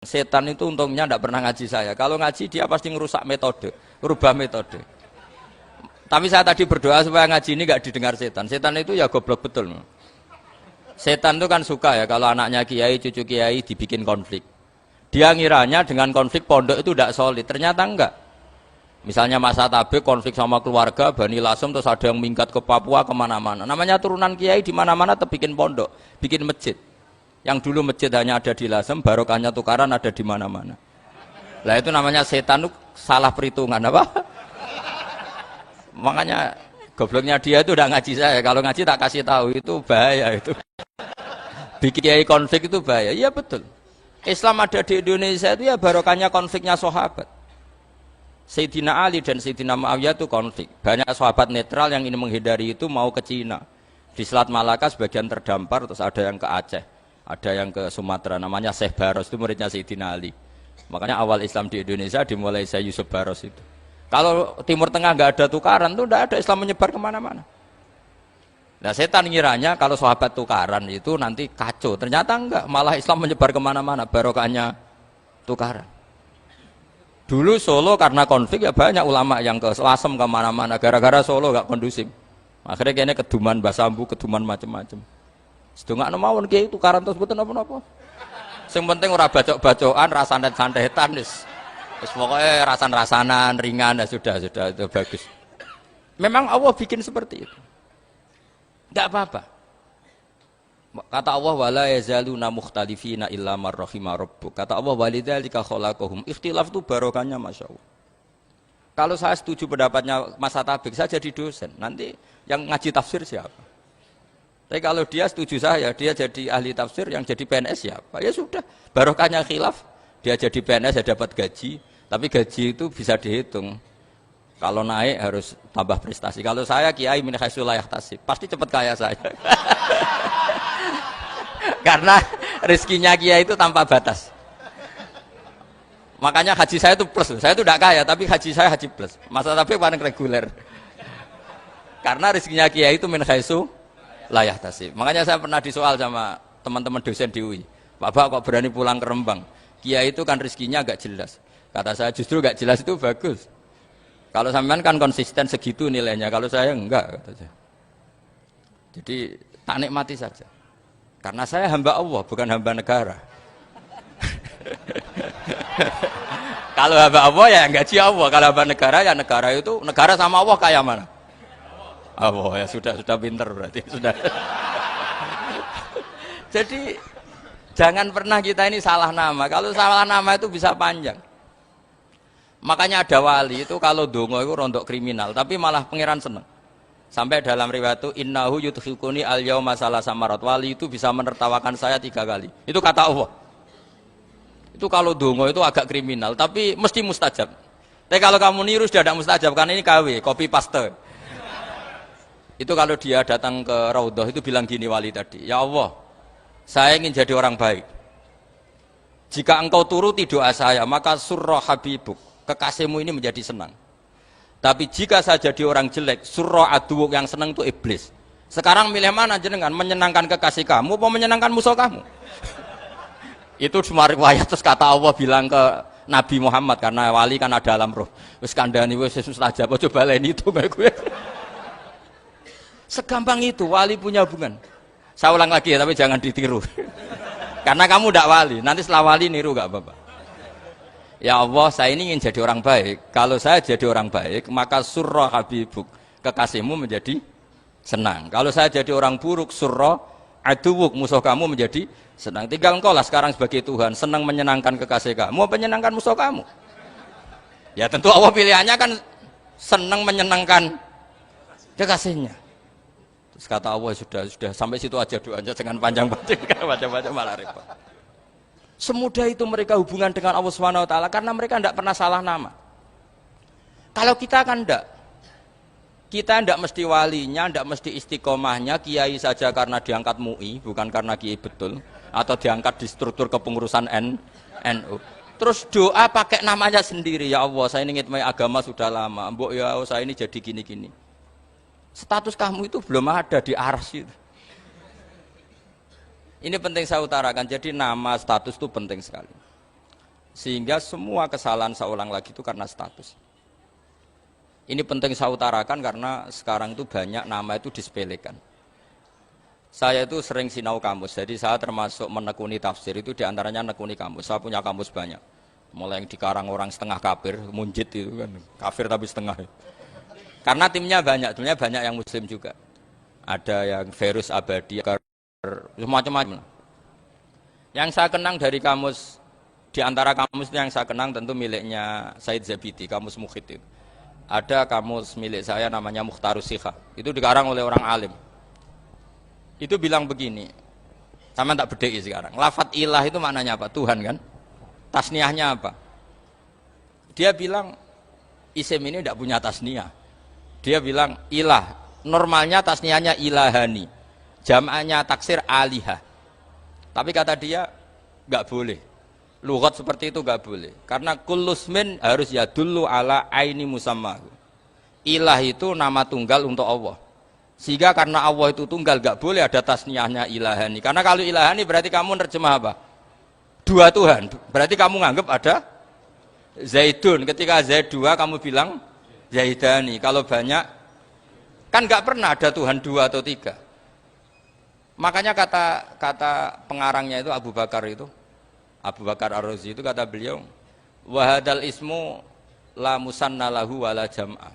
Setan itu untungnya tidak pernah ngaji saya. Kalau ngaji dia pasti ngerusak metode, rubah metode. Tapi saya tadi berdoa supaya ngaji ini nggak didengar setan. Setan itu ya goblok betul. Setan itu kan suka ya kalau anaknya kiai, cucu kiai dibikin konflik. Dia ngiranya dengan konflik pondok itu tidak solid. Ternyata enggak. Misalnya masa tabik konflik sama keluarga, Bani Lasem, terus ada yang minggat ke Papua kemana-mana. Namanya turunan kiai di mana-mana tetap bikin pondok, bikin masjid. Yang dulu masjid hanya ada di Lasem, barokahnya tukaran ada di mana-mana. Lah itu namanya setan itu salah perhitungan apa? Makanya gobloknya dia itu udah ngaji saya. Kalau ngaji tak kasih tahu itu bahaya itu. Bikin kiai konflik itu bahaya. Iya betul. Islam ada di Indonesia itu ya barokahnya konfliknya sahabat. Sayyidina Ali dan Sayyidina Muawiyah itu konflik. Banyak sahabat netral yang ingin menghindari itu mau ke Cina. Di Selat Malaka sebagian terdampar, terus ada yang ke Aceh. Ada yang ke Sumatera, namanya Syekh Baros, itu muridnya Sayyidina Ali. Makanya awal Islam di Indonesia dimulai Syekh Yusuf Baros itu. Kalau Timur Tengah nggak ada tukaran, itu tidak ada Islam menyebar kemana-mana. Nah setan ngiranya kalau sahabat tukaran itu nanti kacau. Ternyata enggak, malah Islam menyebar kemana-mana, barokahnya tukaran. Dulu Solo karena konflik ya banyak ulama yang ke Lasem kemana-mana, gara-gara Solo nggak kondusif. Akhirnya kayaknya keduman Basambu, keduman macam-macam. Sedungakno mawon kiai tukaran terus mboten napa-napa. Sing penting ora bacok-bacokan, rasanet-santetan wis. Wis pokoke rasan-rasanan, ringan ya sudah itu bagus. Memang Allah bikin seperti itu. Enggak apa-apa. Kata Allah wala yazaluna mukhtalifina illa man rahima rabbuk. Kata Allah walidzalika khalaqahum. Ikhtilaf itu barokahnya masyaallah. Kalau saya setuju pendapatnya Mas Atabik, saya jadi dosen. Nanti yang ngaji tafsir siapa? Tapi kalau dia setuju saya, dia jadi ahli tafsir, yang jadi PNS siapa? Ya sudah, barokahnya khilaf, dia jadi PNS ya dapat gaji, tapi gaji itu bisa dihitung. Kalau naik harus tambah prestasi. Kalau saya kiai min haitsu la yahtasib, pasti cepat kaya saya. Karena rezekinya kiai itu tanpa batas. Makanya haji saya itu plus, saya itu tidak kaya, tapi haji saya haji plus. Masa tapi paling reguler. Karena rezekinya kiai itu min haitsu layah tasib. Makanya saya pernah disoal sama teman-teman dosen di UI. Bapak kok berani pulang ke Rembang? Kiai itu kan rezekinya agak jelas. Kata saya justru agak jelas itu bagus. Kalau sampean kan konsisten segitu nilainya. Kalau saya enggak, kata saya. Jadi tak nikmati saja. Karena saya hamba Allah, bukan hamba negara. Kalau hamba Allah ya gaji Allah. Kalau hamba negara ya negara itu negara sama Allah kayak mana? Oh ya sudah pinter berarti sudah. Jadi jangan pernah kita ini salah nama. Kalau salah nama itu bisa panjang. Makanya ada wali itu kalau dongo itu rontok kriminal, tapi malah pangeran seneng. Sampai dalam riwayat itu innahu yudhikuni al yauma salasa marat. Wali itu bisa menertawakan saya 3 kali. Itu kata Allah. Itu kalau dongo itu agak kriminal, tapi mesti mustajab. Tapi kalau kamu niru sudah tidak mustajab karena ini KW, copy paste. Itu kalau dia datang ke Raudhah itu bilang gini wali tadi, ya Allah, saya ingin jadi orang baik. Jika engkau turuti doa saya, maka surra habibuk, kekasihmu ini menjadi senang. Tapi jika saya jadi orang jelek, surra aduwuk, yang senang itu iblis. Sekarang milih mana jenengan, menyenangkan kekasih kamu atau menyenangkan musuh kamu? Itu cuma riwayat, terus kata Allah bilang ke Nabi Muhammad, karena wali kan ada alam roh. Wis kandhani wis mustajab, coba lain itu gue. Segampang itu wali punya hubungan. Saya ulang lagi ya, tapi jangan ditiru. Karena kamu tidak wali, nanti setelah wali niru gak apa-apa. Ya Allah, saya ini ingin jadi orang baik. Kalau saya jadi orang baik, maka surra habibuk, kekasihmu menjadi senang. Kalau saya jadi orang buruk, surra aduwuk, musuh kamu menjadi senang. Tinggal engkau lah sekarang sebagai Tuhan, senang menyenangkan kekasih kamu, menyenangkan musuh kamu. Ya tentu Allah pilihannya kan senang menyenangkan kekasihnya. Terus kata Allah sudah sampai situ aja doanya, jangan panjang-panjang malah repot. Semudah itu mereka hubungan dengan Allah Subhanahu wa taala karena mereka tidak pernah salah nama. Kalau kita kan enggak. Kita tidak mesti walinya, tidak mesti istiqomahnya, kiai saja karena diangkat MUI, bukan karena kiai betul, atau diangkat di struktur kepengurusan NU. Terus doa pakai namanya sendiri, ya Allah saya ini ngitmai agama sudah lama, mbok ya Allah saya ini jadi gini-gini. Status kamu itu belum ada di arsy itu. Ini penting saya utarakan, jadi nama status itu penting sekali. Sehingga semua kesalahan saya ulang lagi itu karena status. Ini penting saya utarakan karena sekarang itu banyak nama itu disepelekan. Saya itu sering sinau kamus, jadi saya termasuk menekuni tafsir itu diantaranya menekuni kamus. Saya punya kamus banyak, mulai yang dikarang orang setengah kafir, munjid itu kan, kafir tapi setengah. Karena timnya banyak yang muslim juga. Ada yang virus abadi, macam-macam. Yang saya kenang dari kamus, di antara kamus yang saya kenang tentu miliknya Said Zabidi, kamus Mukhid itu. Ada kamus milik saya namanya Mukhtarus Sikha, itu dikarang oleh orang alim. Itu bilang begini, sama tak bedai sekarang. Lafat ilah itu maknanya apa? Tuhan kan? Tasniahnya apa? Dia bilang isim ini tidak punya tasniah. Dia bilang ilah, normalnya tasniahnya ilahani, jam'anya taksir alihah. Tapi kata dia nggak boleh. Lughat seperti itu nggak boleh. Karena kullusmin harus yadullu ala aini musammahu. Ilah itu nama tunggal untuk Allah. Sehingga karena Allah itu tunggal nggak boleh ada tasniahnya ilahani. Karena kalau ilahani berarti kamu nerjemah apa? Dua Tuhan. Berarti kamu nganggap ada Zaidun. Ketika Zaid dua kamu bilang Zaidani. Kalau banyak kan nggak pernah ada Tuhan dua atau tiga. Makanya kata pengarangnya itu Abu Bakar Ar-Razi itu kata beliau, wahadal ismu la musanna lahu wala jam'a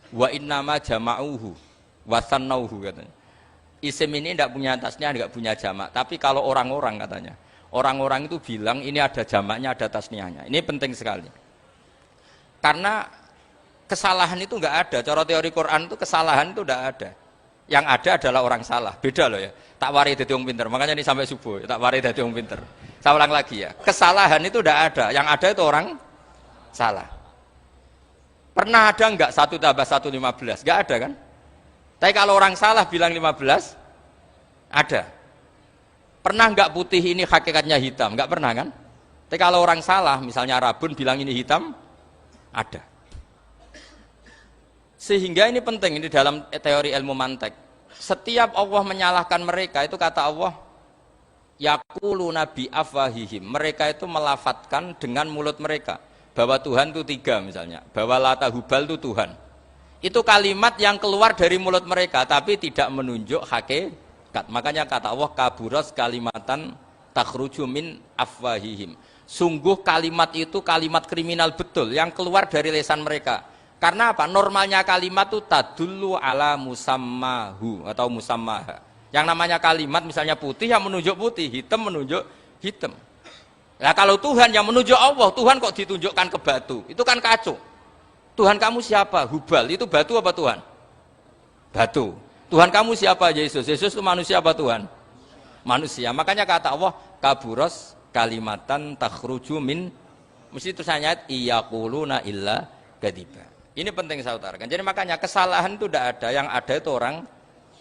wa innama jama'uhu wa sannauhu katanya. Isim ini tidak punya tasnya, tidak punya jamak. Tapi kalau orang-orang katanya, orang-orang itu bilang ini ada jamaknya, ada tasniahnya. Ini penting sekali. Karena kesalahan itu enggak ada. Cara teori Quran itu kesalahan itu enggak ada. Yang ada adalah orang salah. Beda loh ya. Tak wari dadi wong pinter. Makanya ini sampai subuh, tak wari dadi wong pinter. Saya ulang lagi ya. Kesalahan itu enggak ada. Yang ada itu orang salah. Pernah ada enggak 1 tambah 1 15? Enggak ada kan? Tapi kalau orang salah bilang 15, ada. Pernah enggak putih ini hakikatnya hitam? Enggak pernah kan? Tapi kalau orang salah, misalnya Rabun bilang ini hitam, ada. Sehingga ini penting, ini dalam teori ilmu mantek. Setiap Allah menyalahkan mereka, itu kata Allah, yaquluna bi afwahihim. Mereka itu melafatkan dengan mulut mereka bahwa Tuhan itu 3 misalnya, bahwa Lata Hubal itu Tuhan. Itu kalimat yang keluar dari mulut mereka tapi tidak menunjuk hakikat. Makanya kata Allah, kaburas kalimatan takhruju min afwahihim. Sungguh kalimat itu kalimat kriminal betul yang keluar dari lisan mereka. Karena apa? Normalnya kalimat itu tadullu ala musammahu atau musammaha. Yang namanya kalimat misalnya putih yang menunjuk putih, hitam menunjuk hitam. Nah kalau Tuhan yang menunjuk Allah, Tuhan kok ditunjukkan ke batu? Itu kan kacau. Tuhan kamu siapa? Hubal, itu batu apa Tuhan? Batu. Tuhan kamu siapa? Yesus. Yesus itu manusia apa Tuhan? Manusia. Makanya kata Allah, kaburos kalimatan takhruju min, mesti tulisannya iyaquluna illa kadiba. Ini penting saya utarakan. Jadi makanya kesalahan itu tidak ada, yang ada itu orang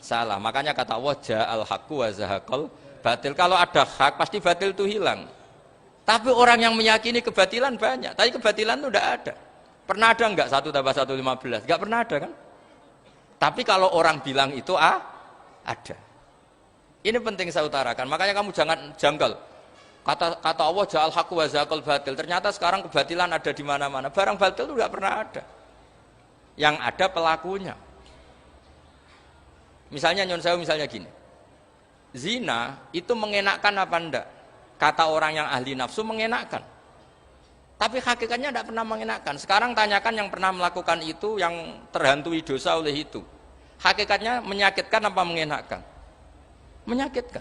salah. Makanya kata Allah, ja'al haqqu wa zahaqal batil. Kalau ada hak pasti batil itu hilang. Tapi orang yang meyakini kebatilan banyak, tapi kebatilan itu tidak ada. Pernah ada enggak 1 tambah 1 15? Enggak pernah ada kan? Tapi kalau orang bilang itu ada. Ini penting saya utarakan. Makanya kamu jangan janggal. Kata Allah, ja'al haqqu wa zahaqal batil. Ternyata sekarang kebatilan ada di mana-mana. Barang batil itu enggak pernah ada. Yang ada pelakunya. Misalnya nyon sewu misalnya gini. Zina itu mengenakkan apa enggak? Kata orang yang ahli nafsu mengenakkan. Tapi hakikatnya tidak pernah mengenakkan. Sekarang tanyakan yang pernah melakukan itu, yang terhantui dosa oleh itu. Hakikatnya menyakitkan apa mengenakkan? Menyakitkan.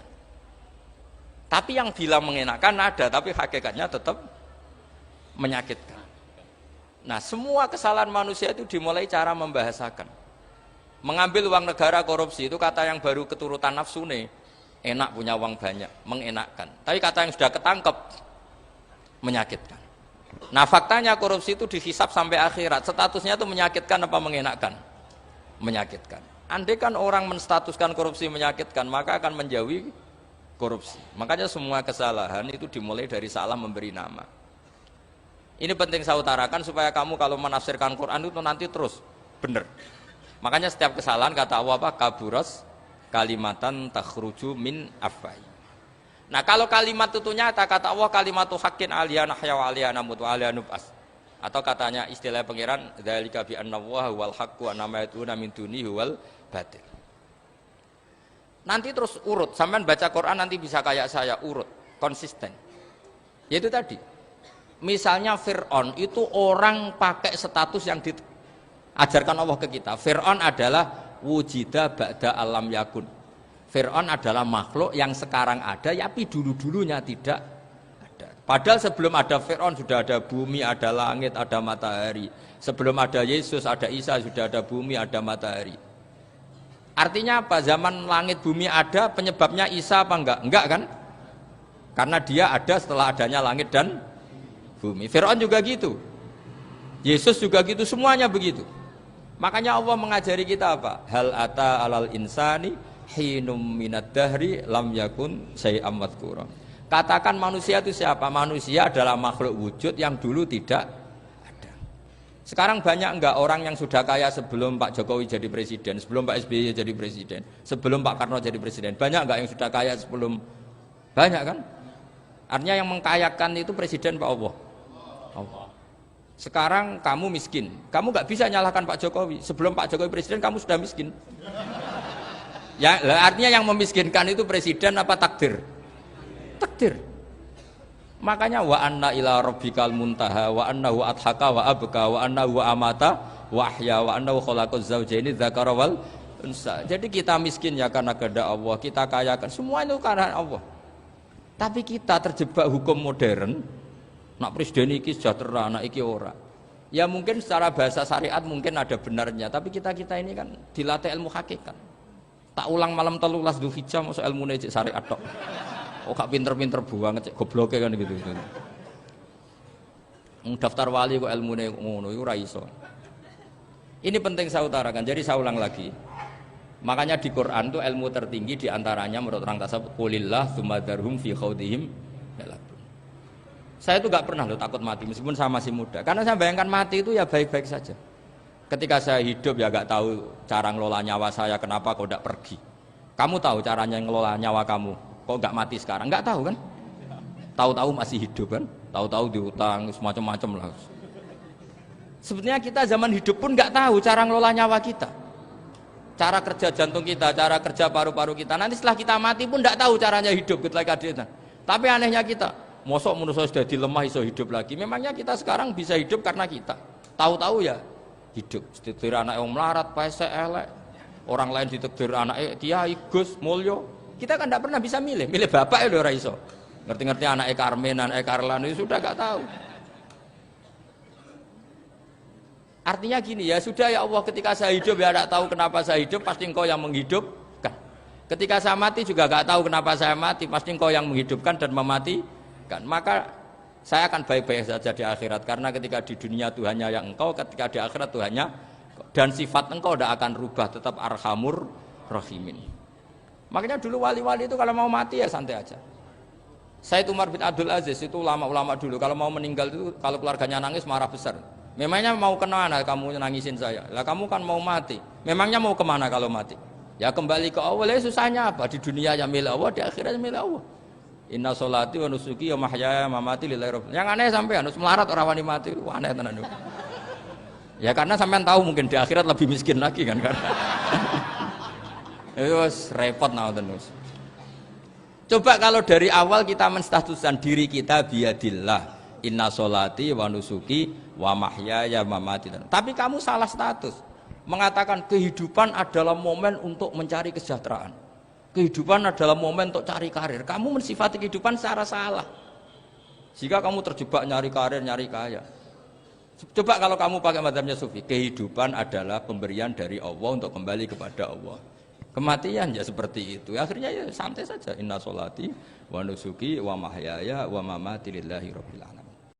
Tapi yang bilang mengenakkan ada, tapi hakikatnya tetap menyakitkan. Nah, semua kesalahan manusia itu dimulai cara membahasakan. Mengambil uang negara korupsi itu kata yang baru keturutan nafsu nih. Enak punya uang banyak, mengenakkan. Tapi kata yang sudah ketangkep, menyakitkan. Nah faktanya korupsi itu dihisap sampai akhirat. Statusnya itu menyakitkan apa mengenakkan? Menyakitkan. Andai kan orang menstatuskan korupsi menyakitkan, maka akan menjauhi korupsi. Makanya semua kesalahan itu dimulai dari salah memberi nama. Ini penting saya utarakan supaya kamu kalau menafsirkan Quran itu nanti terus benar. Makanya setiap kesalahan kata Allah apa? Kaburas kalimatan takhruju min afwai. Nah kalau kalimat itu nyata, kata Allah kalimatu haqqin aliyah nahya wa aliyah namut wa aliyah nub'as. Atau katanya istilah pangeran dzalika bi anna Allaha wal haqqu wa ma yatuna min dunihi wal batil. Nanti terus urut, sampean baca Quran nanti bisa kayak saya urut, konsisten. Yaitu tadi. Misalnya Fir'aun itu orang pakai status yang diajarkan Allah ke kita. Fir'aun adalah wujida ba'da alam yakun. Fir'aun adalah makhluk yang sekarang ada, tapi dulu-dulunya tidak ada. Padahal sebelum ada Fir'aun sudah ada bumi, ada langit, ada matahari. Sebelum ada Yesus, ada Isa, sudah ada bumi, ada matahari. Artinya apa? Zaman langit bumi ada, penyebabnya Isa apa enggak? Enggak kan? Karena dia ada setelah adanya langit dan bumi. Fir'aun juga gitu. Yesus juga gitu, semuanya begitu. Makanya Allah mengajari kita apa? Hal ata alal insani hinum minad dahri lam yakun syai'am madhkura. Katakan manusia itu siapa? Manusia adalah makhluk wujud yang dulu tidak ada. Sekarang banyak enggak orang yang sudah kaya sebelum Pak Jokowi jadi presiden, sebelum Pak SBY jadi presiden, sebelum Pak Karno jadi presiden? Banyak enggak yang sudah kaya sebelum? Banyak kan? Artinya yang mengkayakan itu presiden Pak Allah. Allah. Sekarang kamu miskin, kamu nggak bisa nyalahkan Pak Jokowi. Sebelum Pak Jokowi presiden kamu sudah miskin. Ya, artinya yang memiskinkan itu presiden apa takdir? Takdir. Makanya wa anna ila rabbikal muntaha wa annahu adhaka wa abka wa annahu amata wa ahya wa annahu khalaqaz zawjaini dzakara wal unsa. Jadi kita miskin ya karena kehendak Allah, kita kaya kan semua itu karena Allah. Tapi kita terjebak hukum modern. Nak presiden iki sejahtera, nak iki ora. Ya mungkin secara bahasa syariat mungkin ada benarnya, tapi kita ini kan dilatih ilmu hakikat. Tak ulang malam 13 Dzulhijjah masuk ilmune cek syariat tok. Oh gak pinter-pinter banget cek gobloke kan gitu. Daftar wali kok ilmune ngono iku ora iso. Ini penting saya utarakan. Jadi saya ulang lagi. Makanya di Quran itu ilmu tertinggi diantaranya menurut orang tasawuf qulillah tsumma dzarhum fi khaudihim. Saya itu gak pernah loh takut mati meskipun saya masih muda. Karena saya bayangkan mati itu ya baik-baik saja. Ketika saya hidup ya gak tahu cara ngelola nyawa saya, kenapa kok gak pergi. Kamu tahu caranya ngelola nyawa kamu, kok gak mati sekarang? Gak tahu kan? Tahu-tahu masih hidup kan? Tahu-tahu diutang, semacam-macam lah. Sebetulnya kita zaman hidup pun gak tahu cara ngelola nyawa kita. Cara kerja jantung kita, cara kerja paru-paru kita. Nanti setelah kita mati pun gak tahu caranya hidup. Tapi anehnya kita. Mosok manusia sudah dilemah iso hidup lagi. Memangnya kita sekarang bisa hidup karena kita tahu-tahu ya hidup. Ditakdir anak yang melarat, paese elek. Orang lain ditakdir anak Kiai Gus Mulyo. Kita kan tidak pernah bisa milih bapak ya ora iso. Ngerti-ngerti anak Karmen, anak Karlan itu sudah gak tahu. Artinya gini ya sudah ya Allah, ketika saya hidup ya tidak tahu kenapa saya hidup, pasti Engkau yang menghidupkan. Ketika saya mati juga gak tahu kenapa saya mati, pasti Engkau yang menghidupkan dan mematikan. Maka saya akan baik-baik saja di akhirat, karena ketika di dunia Tuhannya yang Engkau, ketika di akhirat Tuhannya, dan sifat Engkau tidak akan rubah, tetap arhamur rahimin. Makanya dulu wali-wali itu kalau mau mati ya santai aja. Sayyid Umar bin Abdul Aziz itu ulama-ulama dulu kalau mau meninggal itu kalau keluarganya nangis marah besar. Memangnya mau kemana kamu nangisin saya? Lah kamu kan mau mati. Memangnya mau kemana kalau mati? Ya kembali ke Allah. Susahnya apa? Di dunia ya milik Allah, di akhirat milik Allah. Inna sholati wa nusuki wa mahyaya wa mamati lillahi rabbil. Yang aneh sampean harus melarat orang wani mati, aneh tenan. Ya karena sampean tahu mungkin di akhirat lebih miskin lagi kan. Wes repot terus. Coba kalau dari awal kita menstatuskan diri kita biadillah. Inna sholati wa nusuki wa mahyaya wa mamati. Tapi kamu salah status. Mengatakan kehidupan adalah momen untuk mencari kesejahteraan. Kehidupan adalah momen untuk cari karir. Kamu mensifati kehidupan secara salah. Jika kamu terjebak nyari karir, nyari kaya. Coba kalau kamu pakai mazhabnya Sufi, kehidupan adalah pemberian dari Allah untuk kembali kepada Allah. Kematian ya seperti itu. Akhirnya ya santai saja. Inna sholati wa nusuki wa mahyaya wa mamati lillahi rabbil alamin.